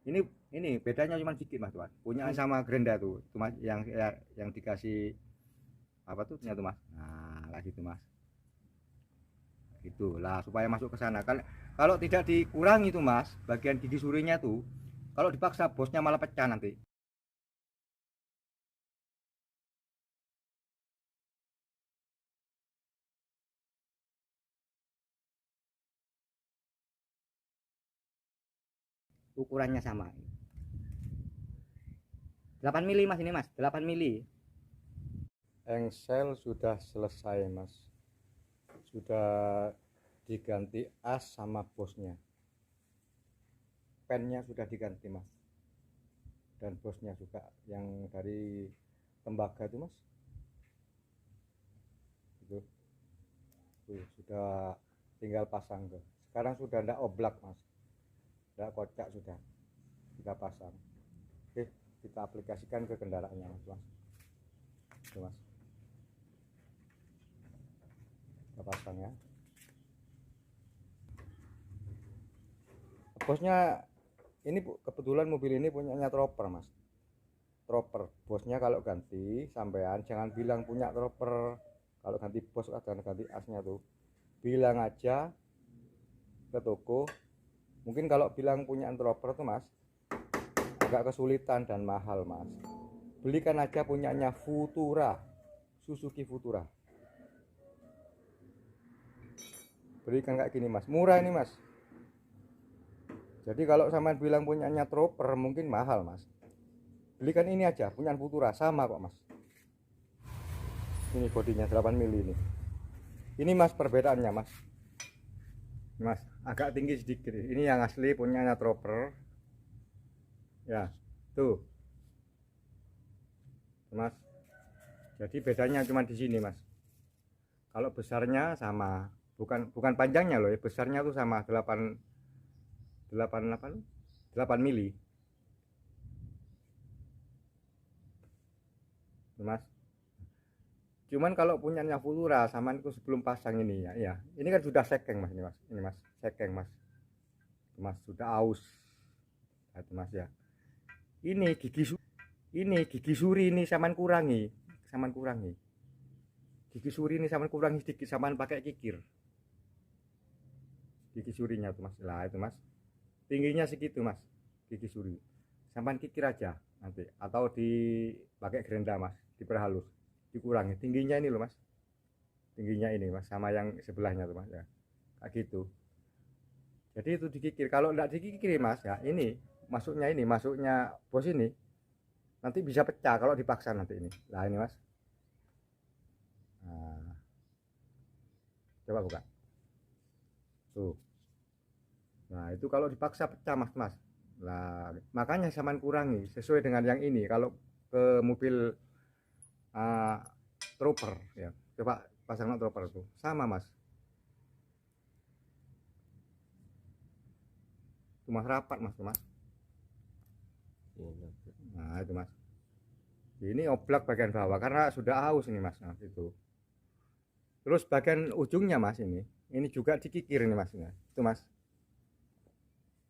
ini ini bedanya cuma dikit mas tuh mas, punya sama Grenda tuh mas yang dikasih apa tuh punya tuh mas, nah lah gitu mas, itulah supaya masuk ke sana kan. Kalau tidak dikurangi tuh mas bagian gigi surinya tuh, kalau dipaksa bosnya malah pecah nanti. Ukurannya sama, 8 mili mas, ini mas 8 mili. Engsel sudah selesai mas, sudah diganti as sama bosnya, pennya sudah diganti mas, dan bosnya juga yang dari tembaga itu mas, itu tuh, sudah tinggal pasang tuh. Sekarang sudah tidak oblak mas, tidak kocak, sudah kita pasang. Oke, kita aplikasikan ke kendaraannya mas, itu mas, kita pasang ya. Bosnya ini kebetulan mobil ini punyanya Trooper mas, Trooper. Bosnya kalau ganti sampean jangan bilang punya Trooper, kalau ganti bos atau ganti asnya tuh bilang aja ke toko. Mungkin kalau bilang punya Trooper tuh mas agak kesulitan dan mahal mas, belikan aja punyanya Futura, Suzuki Futura, berikan kayak gini mas, murah ini mas. Jadi kalau sampean bilang punyanya Trooper mungkin mahal mas, belikan ini aja punya Futura, sama kok mas. Ini bodinya 8 mili ini mas, perbedaannya mas. Mas agak tinggi sedikit, ini yang asli punyanya Trooper ya, tuh mas. Jadi bedanya cuma di sini mas, kalau besarnya sama, bukan panjangnya loh ya, besarnya tuh sama 8 8 mili mas. Cuman kalau punyanya Futura sama itu sebelum pasang ini ya, ya ini kan sudah sekeng mas, ini mas sekeng mas, mas sudah aus. Nah, itu mas ya, ini gigi suri ini saman kurangi gigi suri ini, saman kurangi sedikit, saman pakai kikir gigi surinya tuh mas. Lah itu mas, tingginya segitu mas, gigi suri saman kikir aja nanti, atau dipakai gerenda mas, diperhalus, dikurangi tingginya ini loh mas, tingginya ini mas, sama yang sebelahnya tuh mas ya, kayak gitu. Jadi itu dikikir, kalau enggak dikikir mas ya, ini masuknya bos ini nanti bisa pecah kalau dipaksa nanti ini. Lah ini mas, nah, coba buka tuh. Nah itu kalau dipaksa pecah mas. Lah makanya saman kurangi sesuai dengan yang ini kalau ke mobil uh, trooper ya, coba pasang trooper tuh sama mas, itu mas rapat mas tuh mas. Nah itu mas, ini oblak bagian bawah karena sudah haus ini mas. Nah itu terus bagian ujungnya mas, ini juga dikikir ini mas. Nah, itu mas,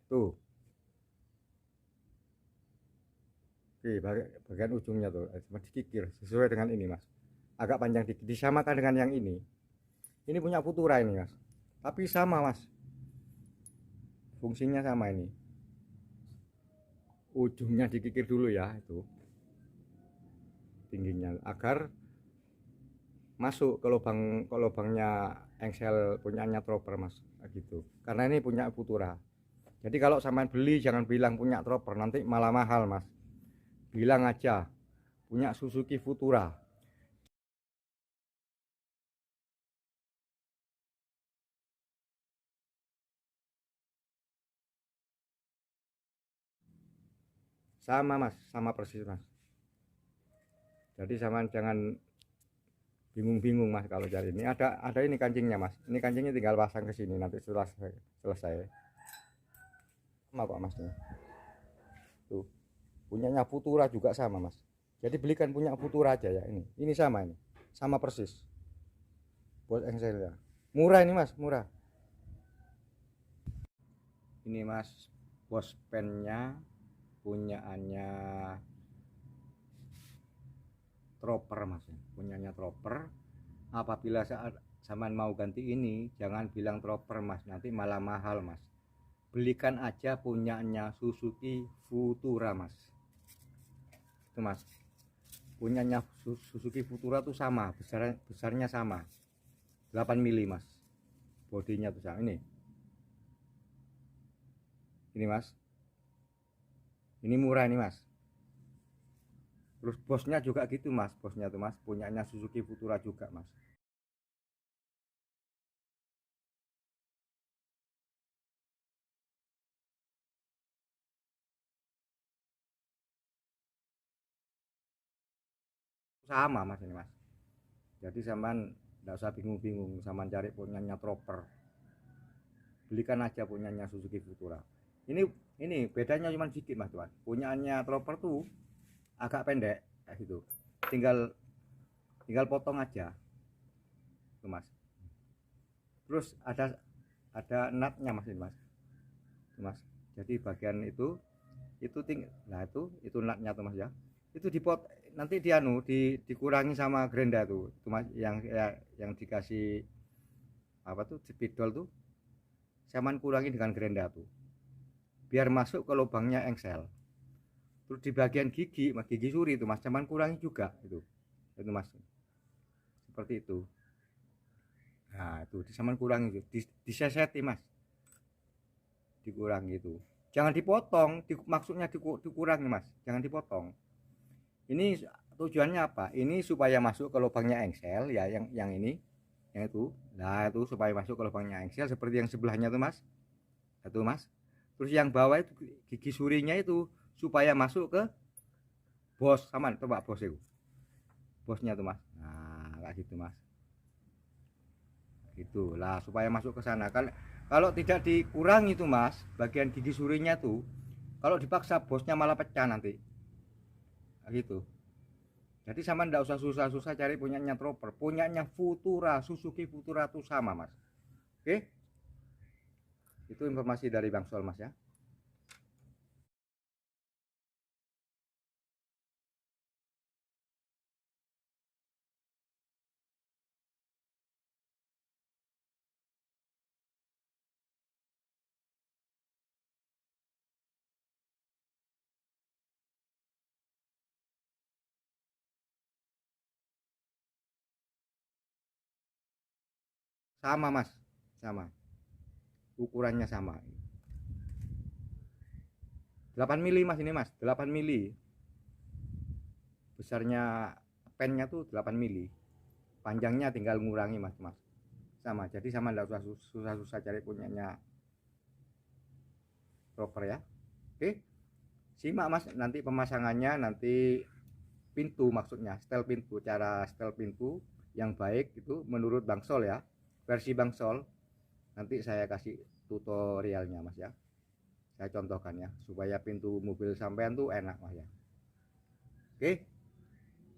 tuh. Oke, bagian ujungnya tuh cuma dikikir sesuai dengan ini mas, agak panjang dikit, disamakan dengan yang ini punya Futura ini mas, tapi sama mas, fungsinya sama. Ini ujungnya dikikir dulu ya, itu tingginya agar masuk ke lubangnya engsel punyanya Trooper mas, gitu, karena ini punya Futura. Jadi kalau sampean beli jangan bilang punya Trooper, nanti malah mahal mas, bilang aja punya Suzuki Futura. Sama mas, sama persis mas. Jadi sama, jangan bingung-bingung mas kalau cari. Ini ada ini kancingnya mas, ini kancingnya tinggal pasang ke sini nanti setelah selesai. Sama kok mas, tuh punyanya Futura juga sama mas. Jadi belikan punya Futura aja ya, ini sama persis buat engselnya, murah ini mas, murah. Ini mas bos pennya punyaannya Troper mas, punyanya Troper. Apabila saat sampean mau ganti ini, jangan bilang Troper mas, nanti malah mahal mas. Belikan aja punyanya Suzuki Futura mas. Itu mas, punyanya Suzuki Futura tuh sama, besarnya sama, 8 mili mas, bodinya tuh sama. Ini mas, ini murah ini mas. Terus bosnya juga gitu mas, bosnya tuh mas, punyanya Suzuki Futura juga mas. Sama mas ini mas. Jadi sampean nggak usah bingung-bingung sampean cari punyanya Troper. Belikan aja punyanya Suzuki Futura. Ini bedanya cuma sedikit mas tuan. Punyanya Troper tuh agak pendek kayak gitu. Tinggal tinggal potong aja tuh mas. Terus ada nutnya mas ini mas. Tuh, mas. Jadi bagian itu nah itu nutnya tuh mas ya. Itu nanti dikurangi sama Grenda tuh mas, yang dikasih apa tuh spidol tuh, saman kurangi dengan Grenda tuh biar masuk ke lubangnya engsel. Terus di bagian gigi suri itu mas, saman kurangi juga itu mas, seperti itu. Nah itu saman kurangi itu, diseseti mas, dikurangi itu, jangan dipotong, maksudnya dikurangi mas, jangan dipotong. Ini tujuannya apa? Ini supaya masuk ke lubangnya engsel ya, yang ini, yang itu. Nah itu supaya masuk ke lubangnya engsel seperti yang sebelahnya tuh mas, itu mas. Terus yang bawah itu gigi surinya itu supaya masuk ke bos, sama coba bos itu, bosnya tuh mas. Nah kayak gitu mas, gitulah supaya masuk ke sana. Kalau tidak dikurangi tuh mas, bagian gigi surinya tuh, kalau dipaksa bosnya malah pecah nanti kayak gitu. Jadi sama ndak usah susah-susah cari punyanya Troper, punyanya Futura, Suzuki Futura tuh sama mas. Oke, itu informasi dari Bang Sol mas ya. Sama mas, sama, ukurannya sama. 8 mili mas, ini mas, 8 mili, besarnya pennya tuh 8 mili, panjangnya tinggal ngurangi mas, sama. Jadi sama, nggak usah susah-susah cari punyanya Troper ya. Oke, simak mas nanti pemasangannya, nanti pintu, maksudnya setel pintu, cara setel pintu yang baik itu menurut Bang Sol ya, versi Bang Sol. Nanti saya kasih tutorialnya mas ya, saya contohkan ya supaya pintu mobil sampean tuh enak mas ya. Oke.